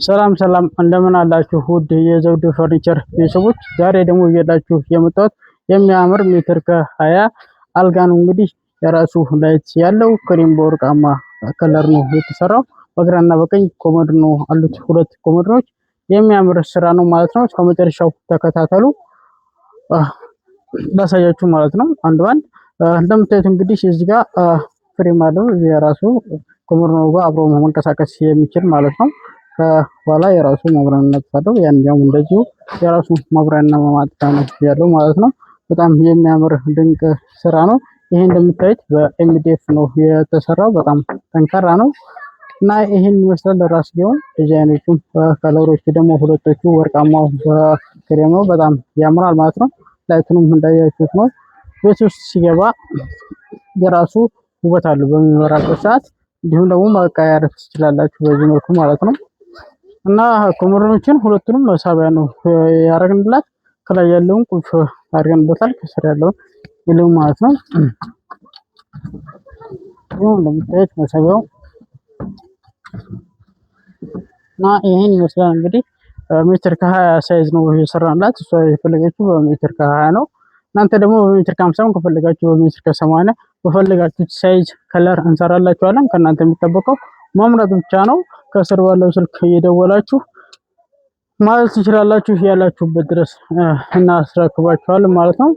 ሰላም ሰላም እንደምን አላችሁ ውድ የዘውዱ ፈርኒቸር ቤተሰቦች፣ ዛሬ ደግሞ እየላችሁ የመጣሁት የሚያምር ሜትር ከ20 አልጋ ነው። እንግዲህ የራሱ ላይት ያለው ክሬም በወርቃማ ከለር ነው የተሰራው። በግራና በቀኝ ኮሞድ ነው አሉት፣ ሁለት ኮሞዶች። የሚያምር ስራ ነው ማለት ነው። እስከ መጨረሻው ተከታተሉ ላሳያችሁ ማለት ነው። አንድ ባንድ እንደምታዩት እንግዲህ እዚህ ጋር ፍሬም አለው። የራሱ ኮሞድ ነው ጋር አብሮ መንቀሳቀስ የሚችል ማለት ነው። ከኋላ የራሱ መብራትና ተፋደው ያንኛው እንደዚሁ የራሱ መብራትና ማጥፋት ነው ያለው ማለት ነው። በጣም የሚያምር ድንቅ ስራ ነው። ይሄ እንደምታዩት በኤምዲኤፍ ነው የተሰራው። በጣም ጠንካራ ነው እና ይሄን ይመስላል። ራስ ቢሆን ዲዛይኖቹም ከለሮቹ ደግሞ ሁለቶቹ ወርቃማው በክሬም ነው። በጣም ያምራል ማለት ነው። ላይቱንም እንዳያችሁት ነው። ቤት ውስጥ ሲገባ የራሱ ውበት አለው በሚበራበት ሰዓት። እንዲሁም ደግሞ ማቀያየር ትችላላችሁ በዚህ መልኩ ማለት ነው። እና ኮሞዶችን ሁለቱንም መሳቢያ ነው ያደረግንላት። ከላይ ያለውን ቁልፍ አድርገንበታል፣ ከስር ያለውን ይለው ማለት ነው። እንደምታዩት መሳቢያው እና ይሄን ይመስላል። እንግዲህ ሜትር ከ20 ሳይዝ ነው የሰራንላት። እሷ የፈለገችው በሜትር ከ20 ነው። እናንተ ደግሞ በሜትር ከ50 ከፈለጋችሁ በሜትር ከ80 በፈለጋችሁት ሳይዝ ከለር እንሰራላችኋለን። ከእናንተ የሚጠበቀው ማምረት ብቻ ነው። ከስር ባለው ስልክ እየደወላችሁ ማለት ትችላላችሁ። ያላችሁበት ድረስ እናስረክባችኋለን ማለት ነው።